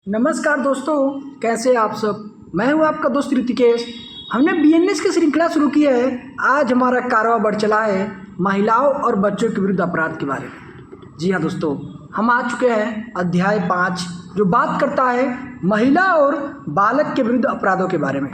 नमस्कार दोस्तों, कैसे आप सब। मैं हूं आपका दोस्त ऋतिकेश। हमने बीएनएस की श्रृंखला शुरू की है। आज हमारा कारवा बढ़ चला है महिलाओं और बच्चों के विरुद्ध अपराध के बारे में। जी हाँ दोस्तों, हम आ चुके हैं अध्याय 5 जो बात करता है महिला और बालक के विरुद्ध अपराधों के बारे में।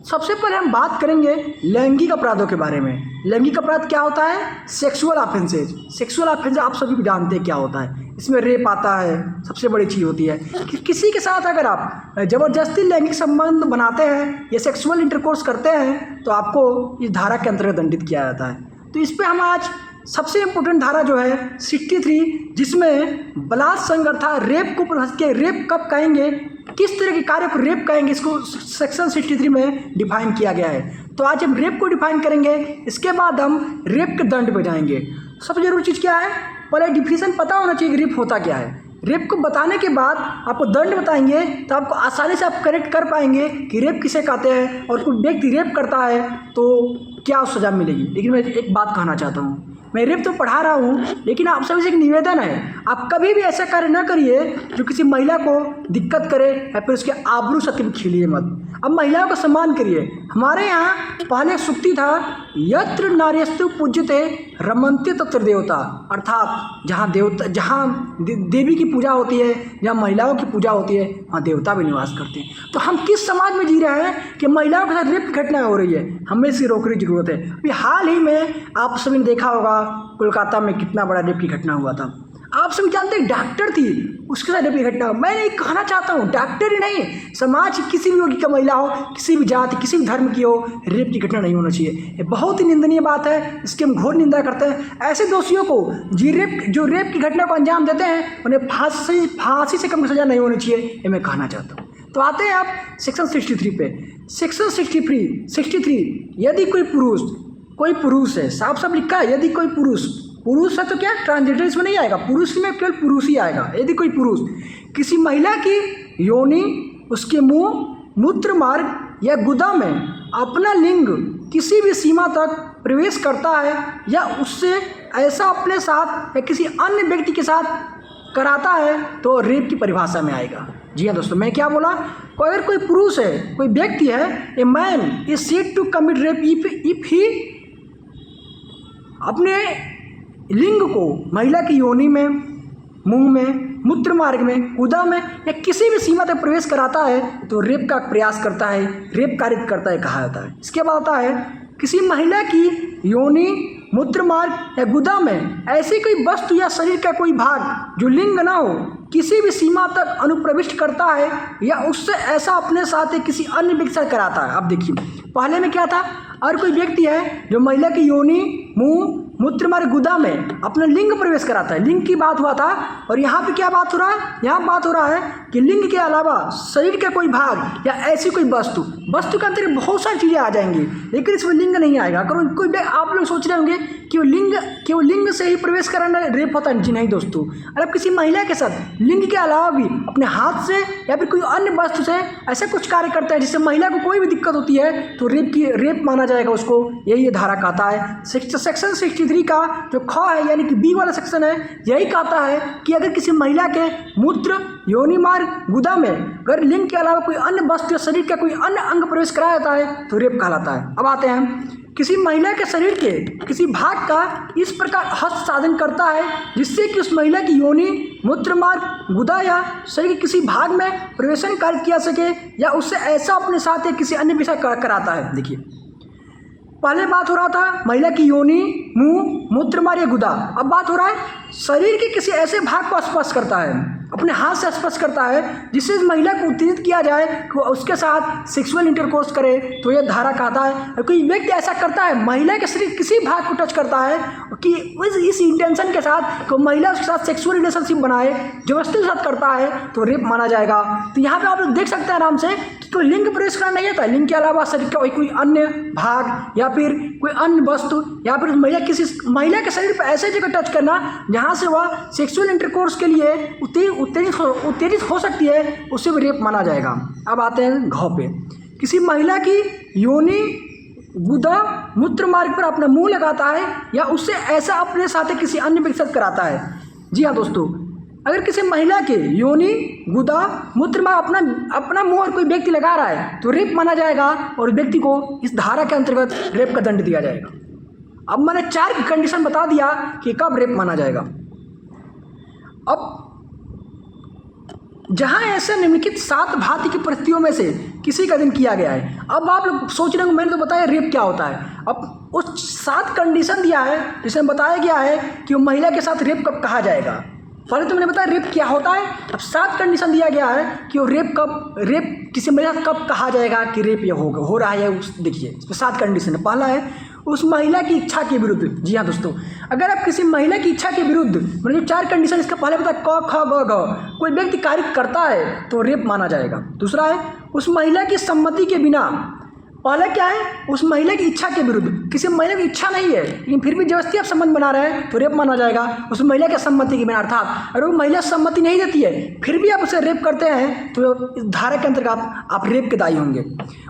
सबसे पहले हम बात करेंगे लैंगिक अपराधों के बारे में। लैंगिक अपराध क्या होता है? Sexual offences. सेक्सुअल ऑफेंस आप सभी भी जानते हैं क्या होता है। इसमें रेप आता है, सबसे बड़ी चीज़ होती है कि किसी के साथ अगर आप ज़बरदस्ती लैंगिक संबंध बनाते हैं या सेक्सुअल इंटरकोर्स करते हैं तो आपको इस धारा के अंतर्गत दंडित किया जाता है। तो इस पर हम आज सबसे इम्पोर्टेंट धारा जो है 63, जिसमें बलात्कार संगठन था, रेप को परिभाषित किया। रेप कब कहेंगे, किस तरह के कार्य को रेप कहेंगे, इसको सेक्शन 63 में डिफाइन किया गया है। तो आज हम रेप को डिफाइन करेंगे, इसके बाद हम रेप के दंड पे जाएंगे। सबसे जरूरी चीज़ क्या है, पहले डिफिनेशन पता होना चाहिए कि रेप होता क्या है। रेप को बताने के बाद आपको दंड बताएंगे तो आपको आसानी से आप करेक्ट कर पाएंगे कि रेप किसे कहते हैं और कोई व्यक्ति रेप करता है तो क्या सज़ा मिलेगी। लेकिन मैं एक बात कहना चाहता हूँ, मैं रेप तो पढ़ा रहा हूँ, लेकिन आप सभी से एक निवेदन है, आप कभी भी ऐसा कार्य न करिए जो किसी महिला को दिक्कत करे या फिर उसके आबरू सत्य खिलिए मत। अब महिलाओं का सम्मान करिए। हमारे यहाँ पहले सूक्ति था, यत्र नार्यस्तु पूज्यते रमन्ते तत्र देवता, अर्थात जहाँ देवी की पूजा होती है, जहाँ महिलाओं की पूजा होती है, वहाँ देवता भी निवास करते हैं। तो हम किस समाज में जी रहे हैं कि महिलाओं के साथ रेप की घटना हो रही है? हमें इसे रोकने की जरूरत है। अभी हाल ही में आप सभी ने देखा होगा कोलकाता में कितना बड़ा रेप की घटना हुआ था। आप सभी जानते हैं डॉक्टर थी, उसके साथ रेप की घटना। मैं ये कहना चाहता हूँ, डॉक्टर ही नहीं, समाज की किसी भी वर्ग की महिला हो, किसी भी जाति, किसी भी धर्म की हो, रेप की घटना नहीं होना चाहिए। ये बहुत ही निंदनीय बात है, इसकी हम घोर निंदा करते हैं। ऐसे दोषियों को जो रेप की घटना को अंजाम देते हैं उन्हें फांसी से कम सजा नहीं होनी चाहिए, ये मैं कहना चाहता हूँ। तो आते हैं आप सेक्शन 63 पे। सेक्शन 63, यदि कोई पुरुष है, साफ साफ लिखा है, यदि कोई पुरुष है तो क्या ट्रांसजेंडर इसमें नहीं आएगा, पुरुष में केवल पुरुष ही आएगा। यदि कोई पुरुष किसी महिला की योनि, उसके मुंह, मूत्र मार्ग या गुदा में अपना लिंग किसी भी सीमा तक प्रवेश करता है या उससे ऐसा अपने साथ या किसी अन्य व्यक्ति के साथ कराता है तो रेप की परिभाषा में आएगा। जी हाँ दोस्तों, मैं क्या बोला, अगर कोई पुरुष है, कोई व्यक्ति है, a man is said to commit rape if he अपने लिंग को महिला की योनि में, मुंह में, मूत्र मार्ग में, गुदा में या किसी भी सीमा तक प्रवेश कराता है तो रेप का प्रयास करता है, रेप कारित करता है कहा जाता है। इसके बाद आता है किसी महिला की योनि, मूत्र मार्ग या गुदा में ऐसी कोई वस्तु या शरीर का कोई भाग जो लिंग ना हो किसी भी सीमा तक अनुप्रविष्ट करता है या उससे ऐसा अपने साथ किसी अन्य व्यक्ति से कराता है। अब देखिए, पहले में क्या था, और कोई व्यक्ति है जो महिला की योनि, मुंह, मूत्र मार्ग, गुदा में अपना लिंग प्रवेश कराता है, लिंग की बात हुआ था। और यहाँ पे क्या बात हो रहा है, यहाँ बात हो रहा है कि लिंग के अलावा शरीर का कोई भाग या ऐसी कोई वस्तु के अंदर बहुत सारी चीज़ें आ जाएंगी, लेकिन इसमें लिंग नहीं आएगा। अगर कोई आप लोग सोच रहे होंगे कि वो लिंग से ही प्रवेश कराना रेप होता है, जी नहीं दोस्तों। अगर आप किसी महिला के साथ लिंग के अलावा भी अपने हाथ से या फिर कोई अन्य वस्तु से ऐसा कुछ कार्य करता है जिससे महिला को कोई भी दिक्कत होती है तो रेप माना जाएगा उसको। यही ये धारा कहता है। सेक्शन 63 का जो ख है यानी कि बी वाला सेक्शन है, यही कहता है कि अगर किसी महिला के मूत्र, योनि मार्ग, गुदा में अगर लिंग के अलावा कोई अन्य वस्तु या शरीर का कोई अन्य अंग प्रवेश कराया जाता है तो रेप कहलाता है। अब आते हैं, किसी महिला के शरीर के किसी भाग का इस प्रकार हस्त साधन करता है जिससे कि उस महिला की योनि, मूत्र मार्ग, गुदा या शरीर के किसी भाग में प्रवेशन कार्य किया सके या उससे ऐसा अपने साथ या किसी अन्य विषय कराता है। देखिए, पहले बात हो रहा था महिला की योनि, मुंह, मूत्र मार्ग या गुदा। अब बात हो रहा है शरीर के किसी ऐसे भाग को स्पर्श करता है, अपने हाथ से स्पर्श करता है जिससे इस महिला को उत्तेजित किया जाए कि वो उसके साथ सेक्सुअल इंटरकोर्स करे तो यह धारा कहता है। और कोई व्यक्ति ऐसा करता है, महिला के शरीर किसी भाग को टच करता है कि इस इंटेंशन के साथ कि महिला उसके साथ सेक्सुअल रिलेशनशिप बनाए, जबरदस्ती के साथ करता है तो रेप माना जाएगा। तो यहाँ पे आप लोग देख सकते हैं आराम से कि कोई लिंग प्रवेश करना नहीं आता, लिंग के अलावा शरीर का कोई अन्य भाग या फिर कोई अन्य वस्तु या फिर महिला के शरीर पर ऐसे जगह टच करना जहाँ से वह सेक्सुअल इंटरकोर्स के लिए उत्तेजित हो सकती है, उससे भी रेप माना जाएगा। अब आते हैं घ पे, किसी महिला की योनि, गुदा, मूत्र मार्ग पर अपना मुंह लगाता है या उससे ऐसा अपने साथ किसी अन्य व्यक्ति से कराता है। जी हाँ दोस्तों, अगर किसी महिला के योनि, गुदा, मूत्र में अपना मुंह और कोई व्यक्ति लगा रहा है तो रेप माना जाएगा और व्यक्ति को इस धारा के अंतर्गत रेप का दंड दिया जाएगा। अब मैंने 4 कंडीशन बता दिया कि कब रेप माना जाएगा। अब जहां ऐसे निम्नलिखित 7 भांति की परिस्थितियों में से किसी का अधीन किया गया है। अब आप लोग सोच रहे हो मैंने तो बताया रेप क्या होता है। अब उस 7 कंडीशन दिया है जिसमें बताया गया है कि वो महिला के साथ रेप कब कहा जाएगा। पहले तो मैंने बताया रेप क्या होता है। अब 7 कंडीशन दिया गया है कि वो रेप किसी महिला कब कहा जाएगा कि रेप ये हो रहा है। देखिए इसमें 7 कंडीशन है। पहला है उस महिला की इच्छा के विरुद्ध। जी हाँ दोस्तों, अगर आप किसी महिला की इच्छा के विरुद्ध, मतलब जो 4 कंडीशन इसका पहले पता क ख ग घ कोई व्यक्ति कार्य करता है तो रेप माना जाएगा। दूसरा है उस महिला की सम्मति के बिना। पहला क्या है, उस महिला की इच्छा के विरुद्ध। किसी महिला की इच्छा नहीं है लेकिन फिर भी जबरदस्ती आप संबंध बना रहे हैं तो रेप माना जाएगा उस महिला के सम्मति के बिना। अर्थात अगर वो महिला सम्मति नहीं देती है फिर भी आप उसे रेप करते हैं तो इस धारा के अंतर्गत आप रेप के दायी होंगे।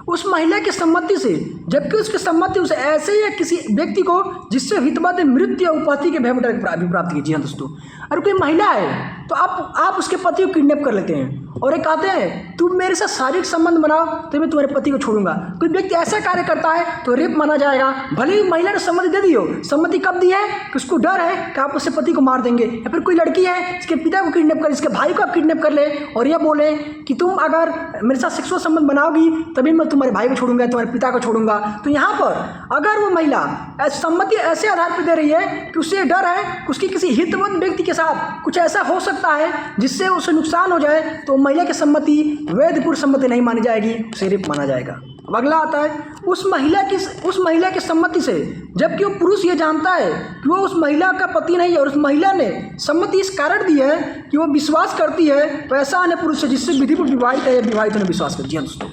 उस महिला की सम्मति से, जबकि उसकी सम्मति उसे ऐसे या किसी व्यक्ति को जिससे हितवाद मृत्यु या उपाधि के भय में प्राप्त की। जी हाँ दोस्तों, अगर कोई महिला है तो आप उसके पति को किडनैप कर लेते हैं और ये कहते हैं तुम मेरे साथ शारीरिक संबंध बनाओ तो मैं तुम्हारे पति को छोड़ूंगा। कोई व्यक्ति ऐसा कार्य करता है तो रेप माना जाएगा। भले ही महिला ने सम्मति दे दी हो। सम्मति कब दी है कि उसको डर है कि आप उससे पति को मार देंगे, या फिर कोई लड़की है इसके पिता को किडनैप कर, इसके भाई को आप किडनैप कर ले और यह बोले कि तुम अगर मेरे साथ सेक्सुअल संबंध बनाओगी तभी मैं तुम्हारे भाई को छोड़ूंगा, तुम्हारे पिता को छोड़ूंगा। तो यहाँ पर अगर वो महिला सम्मति ऐसे आधार पर दे रही है कि उससे डर है कि उसकी किसी हितवंत व्यक्ति के साथ कुछ ऐसा हो सकता है जिससे उसे नुकसान हो जाए, तो महिला की सम्मति वैध पूर्व सम्मति नहीं मानी जाएगी, उसे रेप माना जाएगा। अब अगला आता है उस महिला की सम्मति से, जबकि वो पुरुष ये जानता है कि वो उस महिला का पति नहीं है और उस महिला ने सम्मति इस कारण दी है कि वो विश्वास करती है तो ऐसा अन्य पुरुष है जिससे विधिपूर्वक विवाहित है या विवाहित ने विश्वास कर दिया। दोस्तों,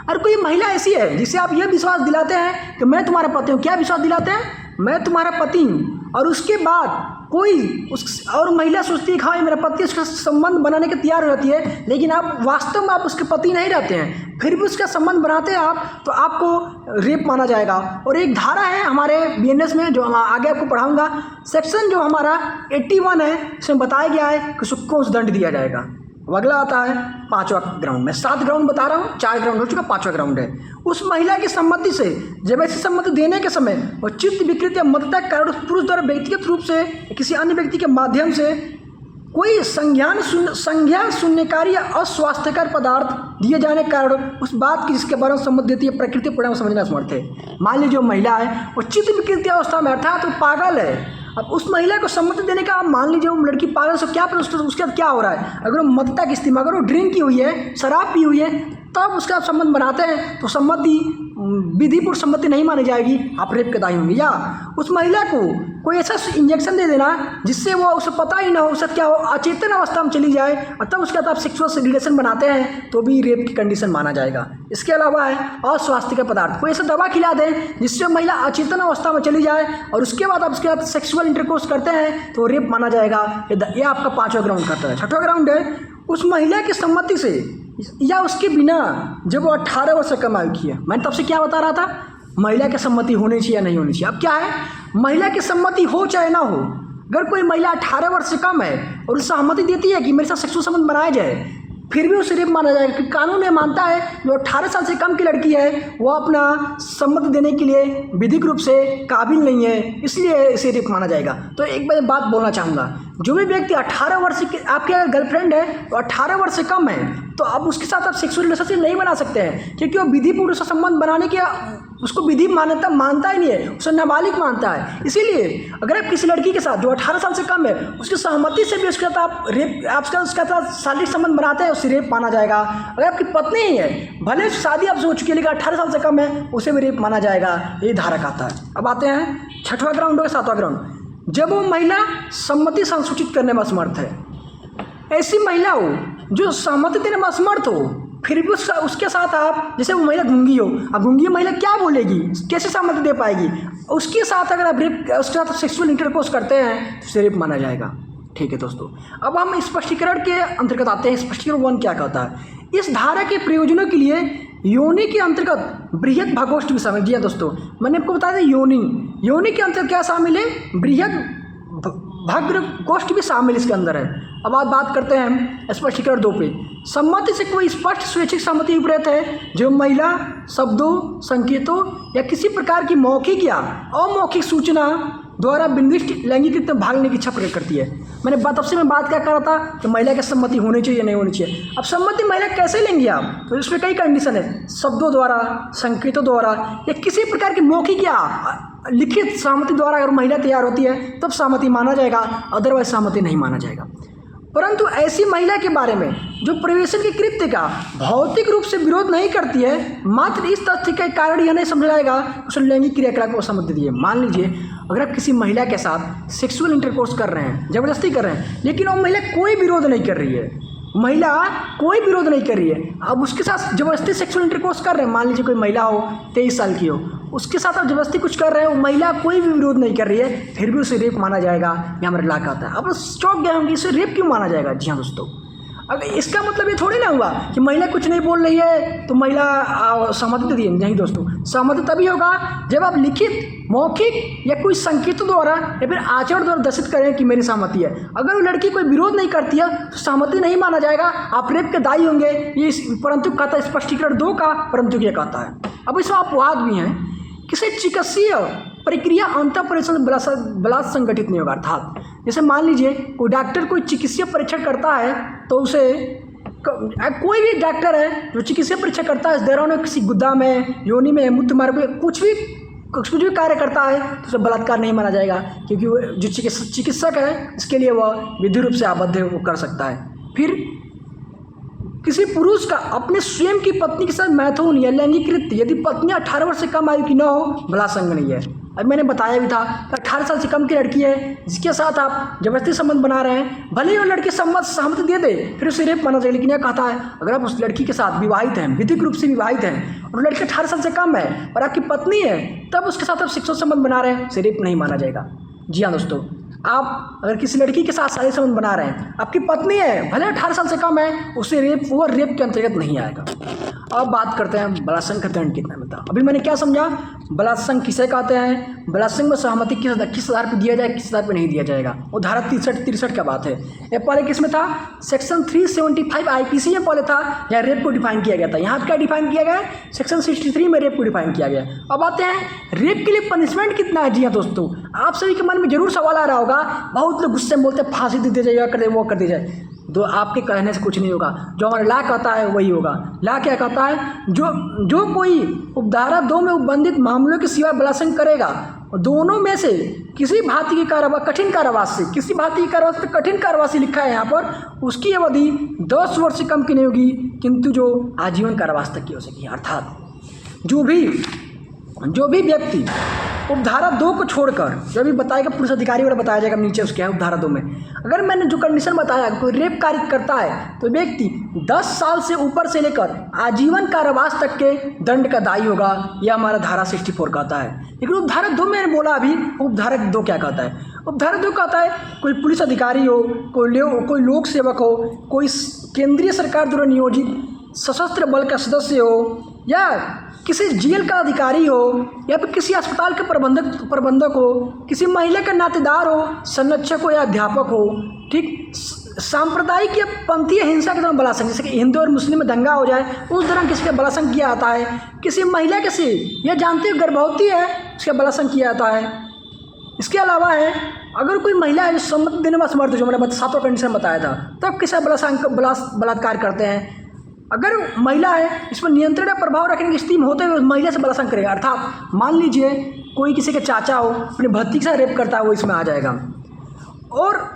और कोई महिला ऐसी है जिसे आप यह विश्वास दिलाते हैं कि मैं तुम्हारा पति हूँ। क्या विश्वास दिलाते हैं? मैं तुम्हारा पति हूँ। और उसके बाद और महिला सोचती है कि हाँ मेरा पति, उसका संबंध बनाने के तैयार हो जाती है, लेकिन आप वास्तव में आप उसके पति नहीं रहते हैं, फिर भी उसका संबंध बनाते हैं आप, तो आपको रेप माना जाएगा। और एक धारा है हमारे बीएनएस में जो आगे आपको पढ़ाऊंगा, सेक्शन जो हमारा 81 है, इसमें बताया गया है कि उसको कौन सा दंड दिया जाएगा। अब अगला आता है 5वां ग्राउंड। मैं 7 ग्राउंड बता रहा हूँ, 4 ग्राउंड हो चुका, 5वां ग्राउंड है उस महिला की सम्मति से, जब ऐसी सम्मति देने के समय और चित्त विकृति या मदता के कारण पुरुष द्वारा व्यक्तिगत रूप से किसी अन्य व्यक्ति के माध्यम से कोई संज्ञा शून्यकारी या अस्वास्थ्यकर पदार्थ दिए जाने के कारण उस बात की जिसके बारे में सम्मति देती है प्रकृति परिणाम समझना समर्थ है। मान लीजिए जो महिला है वो चित्त विकृति अवस्था में, अर्थात वो पागल है। अब उस महिला को सम्मति देने का, आप मान लीजिए वो लड़की पागल, से क्या उसके साथ क्या हो रहा है, अगर वो मदता की स्थिति में, अगर वो ड्रिंक की हुई है, शराब पी हुई है, तब उसका आप संबंध बनाते हैं तो सम्मति विधिपूर्वक सम्मति नहीं मानी जाएगी, आप रेप के दायी होंगे। या उस महिला को कोई ऐसा इंजेक्शन दे देना जिससे वो उसे पता ही ना हो, उससे क्या हो, अचेतन अवस्था में चली जाए और तब उसके बाद आप सेक्सुअल रिलेशन बनाते हैं तो भी रेप की कंडीशन माना जाएगा। इसके अलावा है अस्वास्थ्य पदार्थ, कोई ऐसा दवा खिला दें जिससे महिला अचेतन अवस्था में चली जाए और उसके बाद आप उसके साथ सेक्सुअल इंटरकोर्स करते हैं तो रेप माना जाएगा। ये आपका 5वां ग्राउंड करता है। 6वां ग्राउंड है उस महिला की सम्मति से या उसके बिना जब वो 18 वर्ष से कम आयु की है। मैंने तब से क्या बता रहा था, महिला की सम्मति होनी चाहिए या नहीं होनी चाहिए। अब क्या है, महिला की सम्मति हो चाहे ना हो, अगर कोई महिला 18 वर्ष से कम है और उससे सहमति देती है कि मेरे साथ सेक्सुअल संबंध बनाया जाए, फिर भी उसे रेप माना जाएगा, क्योंकि कानून ये मानता है जो 18 साल से कम की लड़की है वो अपना सम्मति देने के लिए विधिक रूप से काबिल नहीं है, इसलिए इसे रेप माना जाएगा। तो एक बात बोलना चाहूँगा, जो भी व्यक्ति 18 वर्ष की, आपकी अगर गर्लफ्रेंड है तो 18 वर्ष से कम है तो अब उसके साथ आप सेक्सुअल रिलेशनशिप नहीं बना सकते हैं, क्योंकि वो विधिपूर्वक संबंध बनाने के उसको विधि मान्यता मानता ही नहीं है, उसे नाबालिग मानता है। इसीलिए अगर आप किसी लड़की के साथ जो 18 साल से कम है उसकी सहमति से भी उसके साथ आप उसके साथ शारीरिक संबंध बनाते हैं, उसे रेप माना जाएगा। अगर आपकी पत्नी ही है, भले शादी आपसे हो चुकी है लेकिन 18 साल से कम है, उसे भी रेप माना जाएगा। ये धारा कहता है। अब आते हैं 6वां ग्राउंड और 7वां ग्राउंड, जब वो महिला सम्मति संसूचित करने में असमर्थ है। ऐसी महिला हो जो सहमति देने में असमर्थ हो, फिर भी उसके साथ आप, जैसे वो महिला गूंगी हो, अब गूंगी महिला क्या बोलेगी, कैसे सहमति दे पाएगी, उसके साथ अगर आप उसके साथ सेक्सुअल इंटरकोर्स करते हैं तो उसे रेप माना जाएगा। ठीक है दोस्तों, अब हम स्पष्टीकरण के अंतर्गत आते हैं। स्पष्टीकरण 1 क्या कहता है, इस धारा के प्रयोजनों के लिए योनि के अंतर्गत बृहद भागोष्ठ भी शामिल। जी दोस्तों, मैंने आपको बता दें योनि के अंतर्गत क्या शामिल है, बृहद भग्न गोष्ठ भी शामिल इसके अंदर है। अब आप बात करते हैं स्पष्टीकरण 2 पे। सम्मति से कोई स्पष्ट स्वैच्छिक सम्मति विपरीत है जो महिला शब्दों, संकेतों या किसी प्रकार की मौखिक या अमौखिक सूचना द्वारा विनिर्दिष्ट लैंगिक कृत्य में भाग लेने की इच्छा प्रकट करती है। मैंने तब से मैं बात क्या कर रहा था कि महिला की सम्मति होनी चाहिए नहीं होनी चाहिए। अब सम्मति महिला कैसे लेंगी आप, तो इसमें कई कंडीशन है, शब्दों द्वारा, संकेतों द्वारा या किसी प्रकार की मौखिक या लिखित सहमति द्वारा अगर महिला तैयार होती है तब सहमति माना जाएगा, अदरवाइज सहमति नहीं माना जाएगा। परंतु ऐसी महिला के बारे में जो प्रवेशन के कृत्य का भौतिक रूप से विरोध नहीं करती है, मात्र इस तथ्य के कारण यह नहीं समझा जाएगा उसने लैंगिक क्रियाकलाप को सम्मति दी है। मान लीजिए अगर आप किसी महिला के साथ सेक्सुअल इंटरकोर्स कर रहे हैं, जबरदस्ती कर रहे हैं, लेकिन वो महिला कोई विरोध नहीं कर रही है, महिला कोई विरोध नहीं कर रही है, आप उसके साथ जबरदस्ती सेक्सुअल इंटरकोर्स कर रहे हैं। मान लीजिए कोई महिला हो 23 साल की हो, उसके साथ आप जबरदस्ती कुछ कर रहे हो, महिला कोई भी विरोध नहीं कर रही है, फिर भी उसे रेप माना जाएगा, ये हमारे ला आता है। अब चौंक गए होंगे इसे रेप क्यों माना जाएगा। जी हाँ दोस्तों, अब इसका मतलब ये थोड़ी ना हुआ कि महिला कुछ नहीं बोल रही है तो महिला सहमति दे दी। नहीं दोस्तों, सहमति तभी होगा जब आप लिखित, मौखिक या कोई संकेतों द्वारा या फिर आचरण द्वारा दर्शित करें कि मेरी सहमति है। अगर वो लड़की कोई विरोध नहीं करती है तो सहमति नहीं माना जाएगा, आप रेप के दायी होंगे। ये परंतु कहता है स्पष्टीकरण 2 का परंतु ये कहता है। अब इसमें अपवाद भी हैं, किसी चिकित्सीय प्रक्रिया अंतर परीक्षण बलात् संगठित नहीं होगा। अर्थात जैसे मान लीजिए कोई डॉक्टर कोई चिकित्सीय परीक्षण करता है तो उसे कोई भी डॉक्टर है जो चिकित्सीय परीक्षण करता है, इस दौरान किसी गुद्दा में, योनि में, मूत्र मार्ग में कुछ भी कार्य करता है तो उसे बलात्कार नहीं माना जाएगा, क्योंकि वो जो चिकित्सक है इसके लिए वह विधि रूप से आबद्ध है, वो कर सकता है। फिर किसी पुरुष का अपने स्वयं की पत्नी के साथ मैथुन या लैंगिक कृत्य यदि पत्नी 18 वर्ष से कम आयु की न हो, बलात्कार संग नहीं है। अब मैंने बताया भी था 18 साल से कम की लड़की है जिसके साथ आप जबरदस्ती संबंध बना रहे हैं, भले ही वो लड़की सहमति दे दे फिर उसे रेप माना जाएगा। लेकिन यह कहता है अगर आप उस लड़की के साथ विवाहित हैं, विधिक रूप से विवाहित हैं, और लड़की 18 साल से कम है और आपकी पत्नी है, तब उसके साथ आप सेक्सुअल संबंध बना रहे हैं, उसे रेप नहीं माना जाएगा। जी हाँ दोस्तों, आप अगर किसी लड़की के साथ शारीरिक संबंध बना रहे हैं, आपकी पत्नी है, भले 18 साल से कम है, उसे रेप के अंतर्गत नहीं आएगा। अब बात करते हैं बलात्संग का दंड कितना मिलता है। अभी मैंने क्या समझा, बलात्संग किसे कहते हैं, बलात्संग में सहमति किस आधार पर दिया जाए, किस आधार पर नहीं दिया जाएगा, वो धारा 63 का बात है। ये पहले किस में था, सेक्शन 375 आईपीसी में पहले था, यहाँ रेप को डिफाइन किया गया था। यहाँ क्या डिफाइन किया गया है, सेक्शन 63 में रेप को डिफाइन किया गया। अब आते हैं रेप के लिए पनिशमेंट कितना है। जी हाँ दोस्तों, आप सभी के मन में जरूर सवाल आ रहा होगा, बहुत लोग गुस्से में बोलते हैं फांसी दे दी जाए, कर दे वो कर दी जाए। तो आपके कहने से कुछ नहीं होगा, जो हमारा ला कहता है वही होगा। ला क्या कहता है, जो कोई उपधारा 2 में उपबंधित मामलों के सिवा बलात्संग करेगा, दोनों में से किसी भांति की कारावास, कठिन कारावास से, किसी भांति की कारावास पे कठिन कारावास लिखा है यहाँ पर, उसकी अवधि 10 वर्ष से कम की नहीं होगी, किंतु जो आजीवन कारावास तक की हो सकेगी। अर्थात जो भी व्यक्ति उपधारा 2 को छोड़कर, जो भी बताएगा पुलिस अधिकारी वाला बताया जाएगा नीचे उसके है उपधारा 2 में, अगर मैंने जो कंडीशन बताया कोई रेप कार्य करता है तो व्यक्ति 10 साल से ऊपर से लेकर आजीवन कारावास तक के दंड का दायी होगा। यह हमारा धारा 64 कहता है। लेकिन उपधारा 2 मैंने बोला अभी, उपधारा 2 क्या कहता है, उपधारा 2 कहता है कोई पुलिस अधिकारी हो, कोई लोक सेवक हो, कोई केंद्रीय सरकार द्वारा नियोजित सशस्त्र बल का सदस्य हो, या किसी जेल का अधिकारी हो, या फिर किसी अस्पताल के प्रबंधक हो, किसी महिला का नातेदार हो, संरक्षक हो या अध्यापक हो, ठीक, सांप्रदायिक या पंथीय हिंसा के दौरान बलात्संग, जैसे कि हिंदू और मुस्लिम में दंगा हो जाए उस दौरान किसी का बलात्संग किया जाता है। किसी महिला किसी यह जानते हुए गर्भवती है उसका बलात्संग किया जाता है। इसके अलावा है अगर कोई महिला है जो सम्मति देने में असमर्थ, जो मैंने 7वां कंडीशन बताया था, तब किसी बलात्कार करते हैं। अगर महिला है इसमें नियंत्रण या प्रभाव रखने की स्थिति में होते हुए महिला से बलात्संग करेगा। अर्थात मान लीजिए कोई किसी के चाचा हो, अपनी भतीजी के साथ रेप करता है, वो इसमें आ जाएगा। और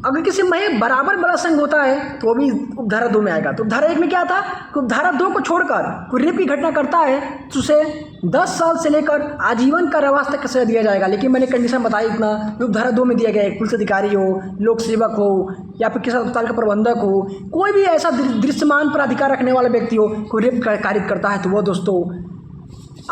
अगर किसी में बराबर बलात्संग होता है तो वो भी उपधारा 2 में आएगा। तो उपधारा 1 में क्या था कि उपधारा 2 को छोड़कर कोई रेप की घटना करता है तो उसे 10 साल से लेकर आजीवन कारावास तक सजा दिया जाएगा। लेकिन मैंने कंडीशन बताई इतना, उपधारा 2 में दिया गया है पुलिस अधिकारी हो, लोक सेवक हो, या फिर किसी अस्पताल का प्रबंधक हो, कोई भी ऐसा दृश्यमान पर अधिकार रखने वाला व्यक्ति हो, कोई रेप कार्य करता है तो वो दोस्तों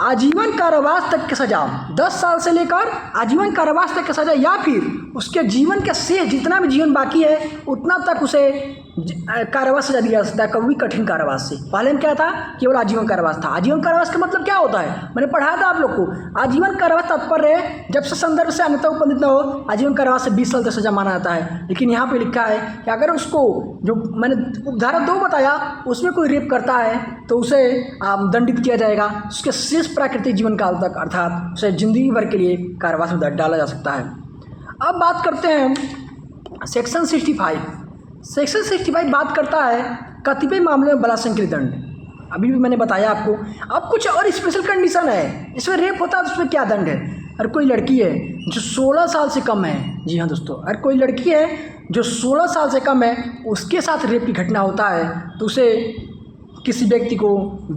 आजीवन कारावास तक की सजा, 10 साल से लेकर आजीवन कारावास तक की सजा, या फिर उसके जीवन का शेष जितना भी जीवन बाकी है उतना तक उसे कारावास सजा दिया जा सकता है, कभी कठिन कारावास से। पहले में क्या था, केवल आजीवन कारावास था। आजीवन कारावास का मतलब क्या होता है, मैंने पढ़ाया था आप लोग को। आजीवन कारावास तात्पर्य है जब से संदर्भ से अन्यथा उपनित न हो, आजीवन कारावास से 20 साल तक सजा माना जाता है। लेकिन यहाँ पे लिखा है कि अगर उसको, जो मैंने उपधारा 2 बताया, उसमें कोई रेप करता है तो उसे दंडित किया जाएगा उसके शेष प्राकृतिक जीवन काल तक, अर्थात उसे जिंदगी भर के लिए कारावास में डाला जा सकता है। अब बात करते हैं सेक्शन 65। सेक्शन 65 बात करता है कतिपय मामलों में बलात्संग दंड। अभी भी मैंने बताया आपको। अब कुछ और स्पेशल कंडीशन है, इसमें रेप होता है तो उसमें क्या दंड है। अगर कोई लड़की है जो 16 साल से कम है, जी हाँ दोस्तों, अगर कोई लड़की है जो 16 साल से कम है, उसके साथ रेप की घटना होता है तो उसे, किसी व्यक्ति को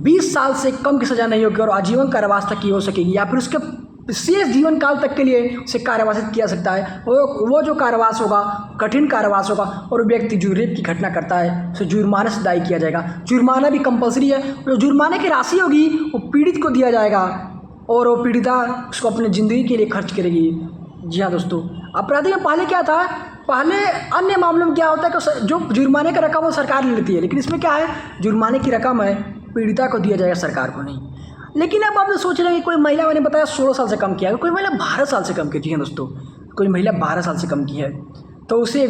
20 साल से कम की सज़ा नहीं होगी और आजीवन कारावास तक की हो सकेगी, या फिर उसके शेष जीवन काल तक के लिए उसे कारावासित किया सकता है। वो जो कारावास होगा कठिन कारावास होगा, और व्यक्ति जो रेप की घटना करता है उसे जुर्माने से दायी किया जाएगा। जुर्माना भी कंपलसरी है। जो जुर्माने की राशि होगी वो पीड़ित को दिया जाएगा और वो पीड़िता उसको अपनी ज़िंदगी के लिए खर्च करेगी। जी हाँ दोस्तों, अपराधी में पहले क्या था, पहले अन्य मामलों में क्या होता है कि जो जुर्माने का रकम वो सरकार ले लेती है, लेकिन इसमें क्या है, जुर्माने की रकम है पीड़िता को दिया जाएगा, सरकार को नहीं। लेकिन अब आप सोच रहे हैं कि कोई महिला, मैंने बताया 16 साल से कम किया है, कोई महिला 12 साल से कम की है दोस्तों, कोई महिला 12 साल से कम की है तो उसे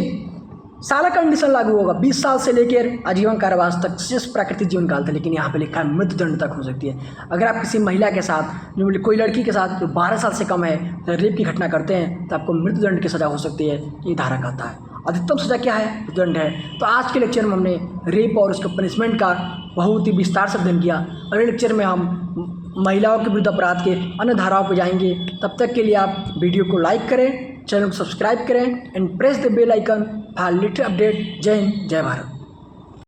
सारा कंडीशन लागू होगा, 20 साल से लेकर आजीवन कारावास तक, शेष प्राकृतिक जीवन काल तक। लेकिन यहाँ पे लिखा है मृत्यु दंड तक हो सकती है। अगर आप किसी महिला के साथ, जो कोई लड़की के साथ जो 12 साल से कम है, तो रेप की घटना करते हैं तो आपको मृत्यु दंड की सज़ा हो सकती है, ये धारा कहता है। अधिकतम सज़ा क्या है, दंड है। तो आज के लेक्चर में हमने रेप और उसके पनिशमेंट का बहुत ही विस्तार से अध्ययन किया। अगले लेक्चर में हम महिलाओं के विरुद्ध अपराध के अन्य धाराओं पर जाएंगे। तब तक के लिए आप वीडियो को लाइक करें, चैनल को सब्सक्राइब करें and press the bell icon for latest update. जय हिंद, जय भारत।